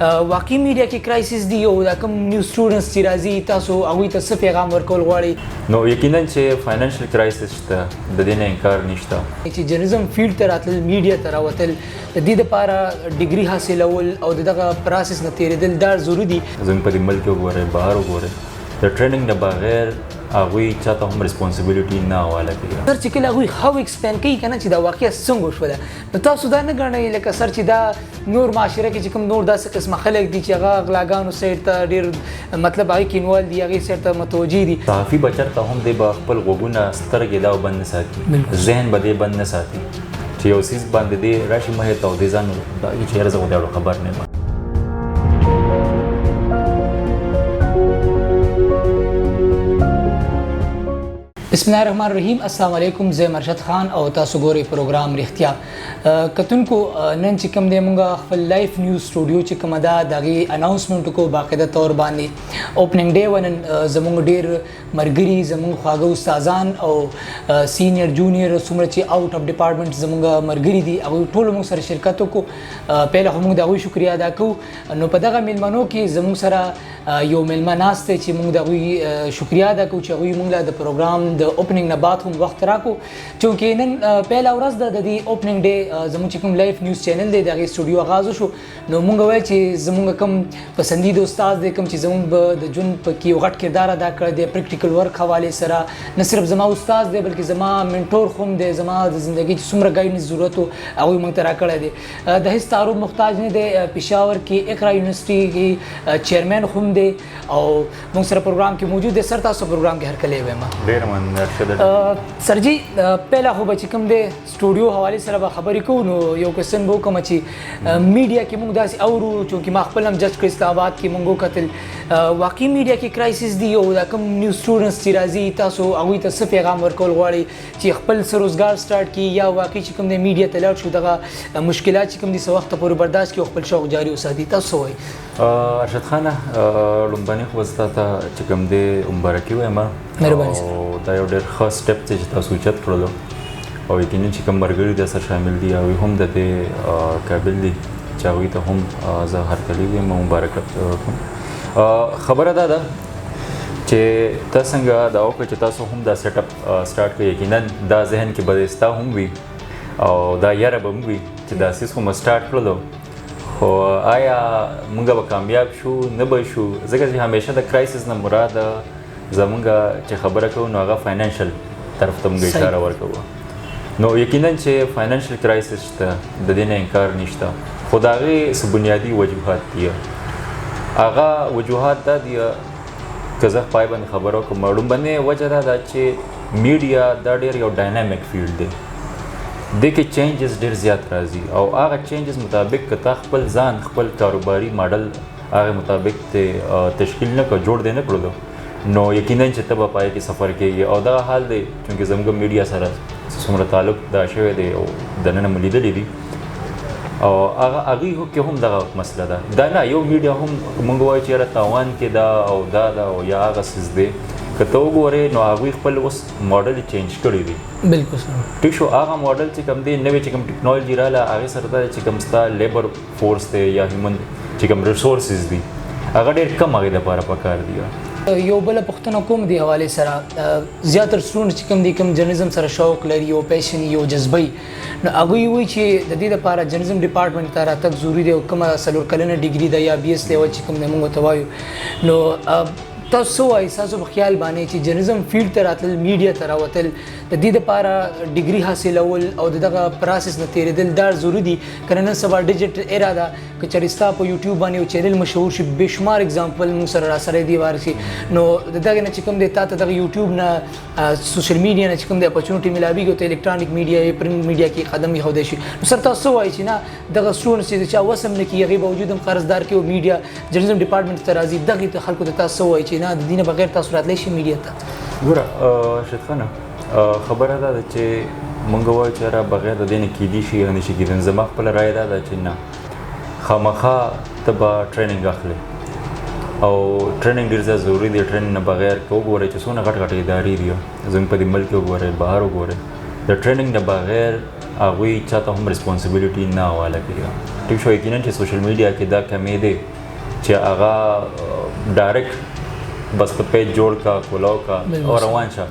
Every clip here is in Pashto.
واقعي میډیا کې کرایسس دی او دا کوم نیو سټوډنټس چې راځي تاسو هغوی ته څه پیغام ورکول غواړئ؟ نو یقینا چې فاینانشل کرایسس شته د دې نه انکار نشته چې جرنالیزم فیلډ ته راتلل میډیا ته راوتل د دې دپاره ډیګري حاصلول او د دغه پروسس نه تېرېدل دا ضروري دي. زموږ په دې ملک وګورئ بهر وګورئ د ټریننګ نه بغیر هغوی چاته هم ریسپانسبیلیټي نه حواله کوي. سر چې کله هغوی هاو ایکسپلین کوي که نه چې دا واقعه څنګه وشوله نو تاسو دا نه ګڼئ لکه سر چې دا نور معاشره کې چې کوم نور داسې قسمه خلک دي چې هغه غلاګانو سایډ ته ډېر مطلب هغې کې انوالو دي هغې سایډ ته متوجه دي. صحافي بچر ته هم دی به خپل غوږونه سترګې دا بند نه ساتي ذهن به دی بند نه ساتي چې یو څیز باندې دی راشي مخې ته او دې ځان دا چې یاره زه خو د اړو خبر نه یم. بسم الله الرحمن الرحیم. السلام علیکم. زه مرشد خان او تاسو ګورئ پروګرام رښتیا. کتونکو نن چې کوم دی مونږ خپل لایف نیوز سټوډیو چې کومه ده د هغې اناونسمنټ وکړو باقاعده طور باندې اوپننګ ډے و نن زموږ ډېر ملګري زموږ خواږه استادان او سینیر جونیر څومره چې آوټ اف ډپارټمنټ زموږ ملګري دي هغوی ټولو موږ سره شرکت وکړو. پهله خو موږ د هغوی شکریه ادا کوو. نو په دغه میلمنو کې زموږ سره یو میلمه ناست دی چې موږ د هغوی شکریه ادا کوو چې هغوی موږ له د پروګرام د اوپننګ نه بعد هم وخت راکړو چونکې نن پهله ورځ ده د دې اوپننګ ډے زموږ چې کوم لایف نیوز چینل دی د هغې سټوډیو آغاز وشو. نو موږ ویل چې زموږ کوم پسندیده استاد دی کوم چې زموږ د ژوند پکې یو غټ کردار ادا کړی دی پریکټیکل ورک حوالې سره نه صرف زما استاد دی بلکې زما منټور هم دی زما د زندګۍ چې څومره ګایډنس ضرورت و هغوی موږ ته راکړی دی. د هېڅ تعارف محتاج نه دی. پېښور کې اقرا یونیورسټي کې چیرمین هم دی او موږ سره پروګرام کې موجود دی. سر تاسو پروګرام کې هرکلی ویم ډېر مننه سر جی. پهله خو به چې کوم دی سټوډیو حوالې سره به خبرې کوو نو یو کوېسچن به وکړم چې میډیا کې موږ داسې اورو چونکې ما خپل هم جج کړ اسلام آباد کې موږ وکتل واقعي میډیا کې کرایسس دی او دا کوم نیو سټوډنټس چې راځي تاسو هغوی ته څه پیغام ورکول غواړئ چې خپل څه روزګار سټارټ کړي یا واقعي چې کوم دی میډیا ته لاړ شو دغه مشکلات چې کوم دي څه وخته پورې برداشت کړي او خپل شوق جاري وساتي تاسو څه وایئ؟ ارشد خانه لومبني خو زه تا چې کوم دی مبارکي وایم مهرباني او دا یو ډېر ښه سټپ دی چې تاسو اوچت کړلو او یقینا چې کوم ملګري در سره شامل دي هغوی هم د دې قابل دي چې هغوی ته هم زه هرکلی وایم مبارکت کوم. خبره دا ده چې ته څنګه دا وکړه چې تاسو هم دا سیټ اپ سټارټ کړئ یقینا دا ذهن کې به ستا هم وي او دا یاره به هم وي چې دا څیز خو مو سټارټ کړلو خو آیا موږ به کامیاب شو نه به شو ځکه چې همیشه د کرایسس نه مراد زمونږ چې خبره کوو نو هغه فاینانشل طرف ته موږ اشاره ورکوو. نو یقینا چې فاینانشل کرایسس شته د دې نه انکار نشته خو د هغې څه بنیادي وجوهات دي. هغه وجوهات دا دي که زه پای باندې خبره وکړم لومبنۍ وجه دا ده چې میډیا دا ډېر یو ډاینامیک فیلډ دی دې کې چینجز ډېر زیات راځي او هغه چینجز مطابق که تا خپل ځان خپل کاروباري ماډل هغې مطابق تشکیل نه کړه جوړ دی نه کړلو نو یقینا چې ته به پای کې سفر کېږي او دغه حال دی چونکې زموږ میډیا سره څومره تعلق دا شوی دی او دننه مو لیدلی دي او هغوی کې هم دغه مسله ده دا نه یو میډیا هم موږ وایو چې یاره تاوان کې ده او دا ده او یا هغه څیز دی که ته وګورې نو هغوی خپل اوس موډل چینج کړی دی. بلکل ټیک شو. هغه موډل چې کوم دی نوې چې کوم ټیکنالوژي راغله هغې سره دا چې کوم ستا لیبر فورس دی یا هیومن چې کوم ریسورسز دي هغه ډېر کم هغې دپاره پکار دي. یو بله پوښتنه کوم دې حوالې سره زیاتر سټوډنټ چې کوم دي کوم جرنالیزم سره شوق لري یو پیشن یو جذبه نو هغوی وایي چې د دې لپاره جرنالیزم ډپارټمنټ ته راتګ ضروري دی او کومه 4 کلنه ډیګري ده یا BS لیول چې کوم دی موږ ورته وایو نو تاسو څه وایئ ستاسو په خیال باندې چې جرنالیزم فیلډ ته راتلل میډیا ته راوتل د دې دپاره ډیګري حاصلول او د دغه پروسس نه تېرېدل دا ضروري دي که نن سبا ډیجیټل ایرا ده که چېرې ستا په یوټیوب باندې یو چینل مشهور شي بېشمار اګزامپل موږ سره راسره دي وار شي نو د دغې نه چې کوم دی تا ته دغه یوټیوب نه سوشل میډیا نه چې کوم دی اپرچونټي میلاویږي او ته الکترانیک میډیا پرنټ میډیا کې قدم ایښودی شي نو سر تاسو څه وایئ چې نه دغه سټوډنټس چې د چا وس هم نه کېږي هغې باوجود هم قرضدار کې او میډیا جرنالیزم ډپارټمنټ ته راځي دغې ته خلکو ته تاسو څه وایئ چې نه د دې نه بغیر تاسو راتلی شي میډیا ته؟ ګوره ارشد خانه خبره دا ده چې موږ وایو چې یاره بغیر د دې نه کیدی شي یا نه شي کیدی زما خپله رایه دا ده چې نه خامخا ته به ټریننګ اخلې او ټریننګ ډېر زیات ضروري دی. ټریننګ نه بغیر که وګورئ چې څونه غټ غټ ادارې دي زموږ په دې ملک کې وګورئ بهر وګورئ د ټریننګ نه بغیر هغوی چاته هم ریسپانسبیلیټي نه حواله کوي ټیک شو یقینا چې سوشل میډیا کې دا کمی دی چې هغه ډایرکټ بس په پیج جوړ کا کولاو کا او روان شه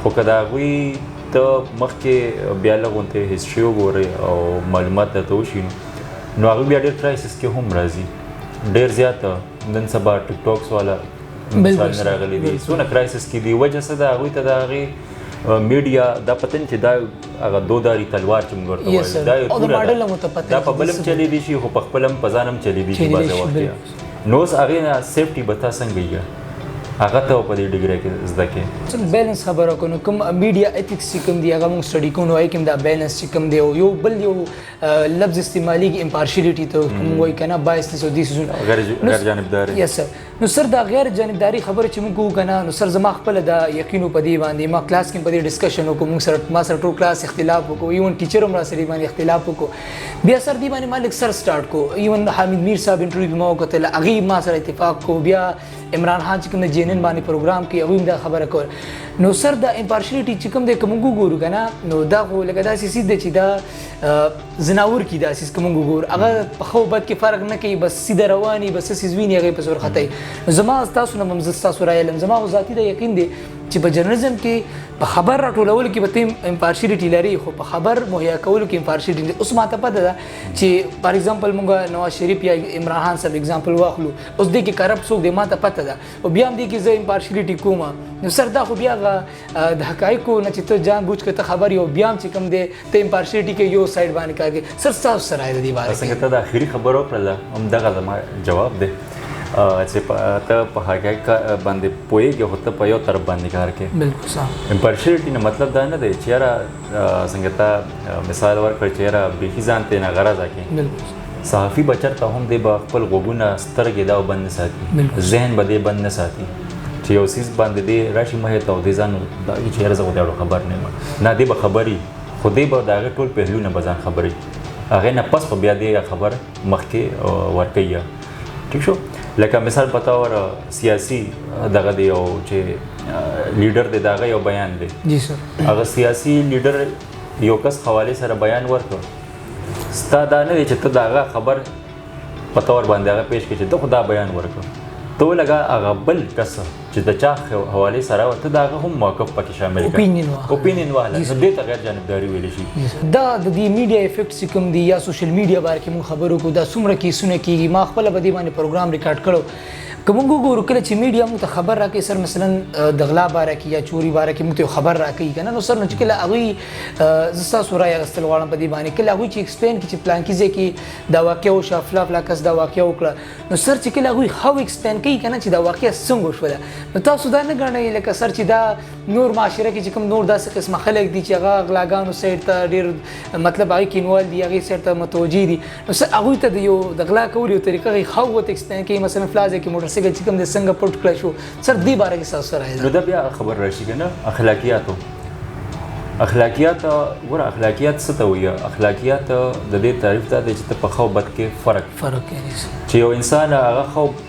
خو که د هغوی ته مخکې بیا لږ هسټري وګورئ او معلومات درته وشي نو هغوی بیا ډېر کرایسس کې هم راځي ډېر زیات نن سبا ټیک ټاکس والا مثالونه راغلي دي څونه کرایسس کې دي وجه څه ده هغوی ته د هغې میډیا دا پته چې دا هغه دوداري تلوار چې موږ ورته وایو دا په بل هم چلیدی شي خو په خپل هم په ځان هم چلیدی شي بعضې وخت نو اوس هغې نه سیفټي به تا څنګه وي هغه ته په دې ډیګرۍ کې زده کې بیلنس خبره کوو نو کوم میډیا ایتکس چې کوم دي هغه موږ سټډي کوو نو هغې کې هم دا بیلنس چې کوم دی او یو بل یو لفظ استعمالیږي امپارشیلیټي ته کوم وایي که نه بایسنس او دې څیزونه غیر جانبداري یس سر نو سر دا غیر جانبداري خبره چې موږ کوو که نه نو سر زما خپله دا یقین په دې باندې ما کلاس کې په دې ډسکشن وکړو موږ سره ما سره ټول کلاس اختلاف وکړو ایون ټیچر هم راسره باندې اختلاف وکړو بیا سر دې باندې ما لږ سر سټارټ کړو ایون حامد میر صاحب انټرویو ما وکتل هغې ما سره اتفاق کو بیا عمران خان چې کوم د جینن باندې پروګرام کې هغوی هم دا خبره کول نو سر دا امپارشیلیټي چې کوم دی که موږ وګورو که نه نو دا خو لکه داسې څیز دی چې دا ځناور کې دا څیز که موږ وګورو هغه په ښه او بد کې فرق نه کوي بس سیده روان وي بس څه څیز ویني هغې پسې ورختی نو زما ستاسو نه هم زه ستاسو رایه لرم زما خو ذاتي دا یقین دی چې په جرنلزم کې په خبر راټولولو کې به ته امپارشیلیټي لري خو په خبر مهیا کولو کې امپارشیلیټي اوس ماته پته ده چې فار ایگزامپل موږ نواز شریف یا عمران خان صاحب ایگزامپل واخلو اوس دې کې کرپټ څوک دی ماته پته ده او بیا هم دې کې زه امپارشیلیټي کوم نو سر دا خو بیا د حقایقو نه چې ته جان بوجھ که ته خبر یو بیا هم چې کوم دی ته امپارشیلیټي کې یو سایډ باندې کار کوي سر ستاسو سره د دې باره څنګه ته د اخري خبر وکړله همدغه زما جواب دی چې ته په حقایق باندې پوهېږې خو ته په یو طرف باندې کار کوې بالکل صح امپارشیلیټي نه مطلب دا نه دی چې یاره څنګه ته مثال ورکړ چې یاره بیخي ځان ته ناغرضه کړې صحافي به چېرته هم دی به خپل غوږونه سترګې دا بند نه ساتي ذهن به دی بند نه ساتي چې یو څیز باندې دی راشي مخې ته او دی ځان دا چې یاره زه خو د خبر نه یم نه دی به خبري خو دی به د هغې ټول پهلوونه به ځان خبري هغې نه پس به بیا دی خبر مخکې ورکوي ټیک شو لکه مثال په طور سیاسي دغه دی او چې لیډر دی د هغه یو بیان دی جی سر هغه سیاسي لیډر یو کس حوالې سره بیان ورکړ ستا دا نه دی چې ته د هغه خبر په طور باندې هغه پیش کړي چې ته خو دا بیان ورکړ ته ولګه هغه بل کس چې د چا حوالې سره وه ته د هغه هم موقف پکې شامل کړه اوپینین واله نو دې ته غیر جانبداري ویلی شي دا د دې میډیا افیکټ چې کوم دي یا سوشل میډیا باره کې موږ خبرو کوو دا څومره کیسونه کېږي ما خپله به دې باندې پروګرام ریکارډ کړو که موږ وګورو کله چې میډیا موږ ته خبر راکوي سر مثلا د غلا باره کې یا چوري باره کې موږ ته خبر راکوي که نه نو سر نو چې کله هغوی زه ستاسو رایه اخیستل غواړم په دې باندې کله هغوی چې ایکسپلین کړي چې پلانکي ځای کې دا واقعه وشوه فلا کس دا واقعه وکړه نو سر چې کله هغوی ښه ایکسپلین کوي که نه چې دا واقعه څنګه وشوله نو تاسو دا نه ګڼئ لکه سر چې دا نور معاشره کې چې کوم نور داسې قسمه خلک دي چې هغه غلاګانو سایډ ته ډېر مطلب هغوی کې انوال دي هغې سایډ ته متوجه دي نو سر هغوی ته د یو د غلا کولو یو طریقه هغوی ښه ورته ایکسپلین کوي مثلا فلا ځای کې موټرسایکل چې کوم دی څنګه پټ کړی شو سر دې باره کې ستاسو رایه نو دا بیا خبر راشي که نه اخلاقیاتو اخلاقیات ګوره اخلاقیات څه ته وایي اخلاقیات د دې تعریف دا دی چې ته په ښه او بد کې فرق کوي چې یو انسان هغه ښه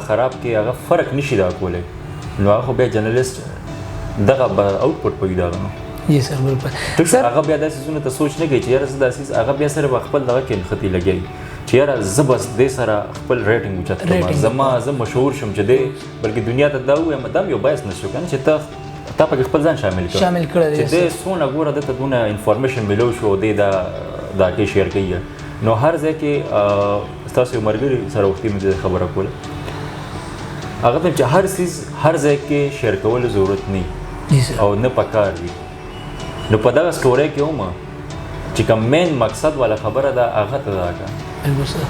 خراب کې هغه فرق نشي دا کولی نو هغه خو بیا جرنلسټ دغه به آوټپوټ پوي دغه نو جی سر بالکل سر هغه بیا داسې څیزونو ته سوچ نه کوي چې یاره زه دا څیز هغه بیا سره به خپل دغه کې نښتې لګوي چې یاره زه بس دې سره خپل ریټینګ اوچت کړم زه مشهور شم چې دی بلکې دنیا ته دا ووایم دا یو باعث نه شو که نه چې تا پکې خپل ځان شامل کړه چې دی څونه ګوره دته دونه انفارمیشن ملو شو دی دا کې شیر کوي نو هر ځای کې ستاسو یو ملګري سره وختي مې دې خبره کوله هغه ته چې هر څیز هر ځای کې شیر کولو ضرورت نه او نه پکار وي نو په دغه سټورۍ کې هم چې کوم مین مقصد والا خبره ده هغه ته دا کړه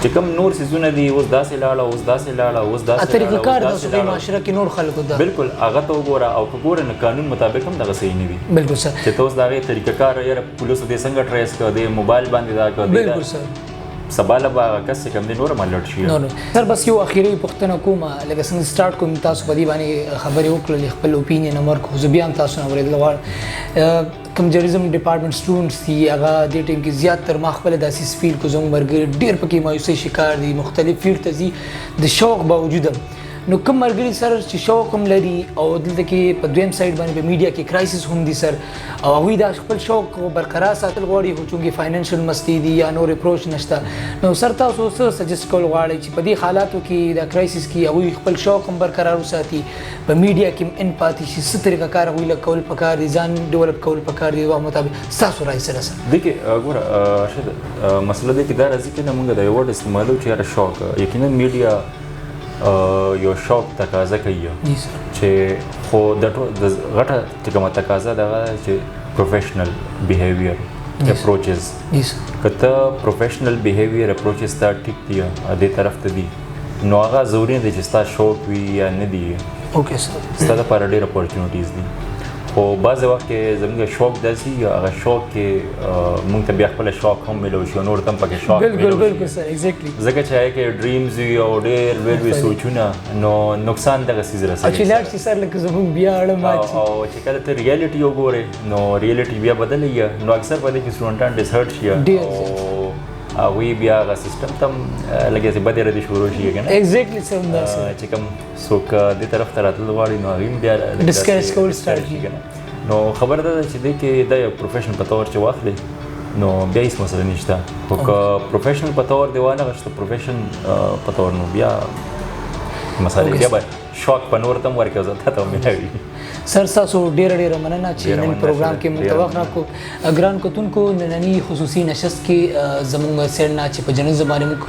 چې کوم نور څیزونه دي اوس داسې لاړه طریقه کار د معاشره کې نور خلکو ده بالکل هغه ته وګوره او که ګوره نو قانون مطابق هم دغه صحیح نه دي بالکل سر چې ته اوس د هغې طریقه کار یاره پولیسو دې څنګه ټریس کړه دې موبایل باندې دا کړه بالکل سر سبا له به هغه کس چې کوم دی نور هم الرټ شي سر بس یو اخیری پوښتنه کوم لکه څنګه سټارټ کوم تاسو په دې باندې خبرې وکړلې خپل اوپینین هم ورکړو زه بیا هم تاسو نه اورېدل غواړم کوم جرنلزم ډپارټمنټ سټوډنټس دي هغه دې ټایم کې زیاتره ما خپله داسې فیل کو زموږ ملګري ډېر پکې مایوسۍ شکار دي مختلف فیلډ ته ځي د شوق باوجود نو کوم مرګري سر چې شوق هم لري او دلته کې په دویم سایډ باندې په میډیا کې کرایسس هم دي سر او هغوی دا خپل شوق برقرار ساتل غواړي خو چونکې فاینانشل مستی دي یا نور اپروچ نشته نو سر تاسو څه سجست کول غواړئ چې په دې حالاتو کې دا کرایسس کې هغوی خپل شوق هم برقرار وساتي په میډیا کې هم ان پاتې شي څه طریقه کار هغوی له کول پکار دي ځان ډیولپ کول پکار دي وخت مطابق ستاسو رایې سره سر دیکھیے ګوره مسله دی چې دا راځي چې موږ د یو ورډ استعمالو چې یاره شوق یقینا میډیا یو شوق تقاضا کوي چې خو د غټه چې کومه تقاضا دغه چې پروفیشنل بیهیویر اپروچز کته پروفیشنل بیهیویر اپروچز تا ټیک دی دې طرف ته دی نو هغه ضروري دی چې ستا شوق وي یا نه دی اوکې سر ستا لپاره ډېر اپورچونیټیز دي خو بعضې وخت کې زموږ شوق داسې هغه شوق کې موږ ته بیا خپله شوق هم میلو شي نور ته هم پکې شوق بالکل سر ایگزیکټلی ځکه چې هغې کې ډریمز وي او ډېر لوی سوچونه نو نقصان دغه څیز رسوي چې لاړ شي سر لکه زموږ بیا اړه مات شي او چې کله ته ریالټي وګورې نو ریالټي بیا بدله یې نو اکثر په دې کې سټوډنټان ډسهرټ شي او هغوی بیا هغه سیسټم ته هم لږې څه بدې ردې شروع شي که نه ایگزیکټلی سر همداسې چې کوم څوک دې طرف ته راتلل غواړي نو هغوی هم بیا ډسکریج کول سټارټ شي که نه نو خبره ده چې دې کې دا یو پروفیشن په طور چې واخلې نو بیا هیڅ مسله نشته خو که پروفیشنل په طور دی وانه غوښته پروفیشن په طور نو بیا مسله بیا به شوق په نور ته هم ورکوي زه ته هم ملاوي سر تاسو ډېره مننه چې نن پروګرام کې موږ ته وخت راکړو ګران کتونکو نننی خصوصي نشست کې زموږ سیډ نه چې په جنرالزم باندې موږ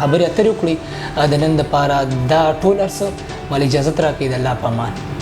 خبرې اترې وکړې د نن دپاره دا ټول هر څه مال اجازت راکړئ د الله په امان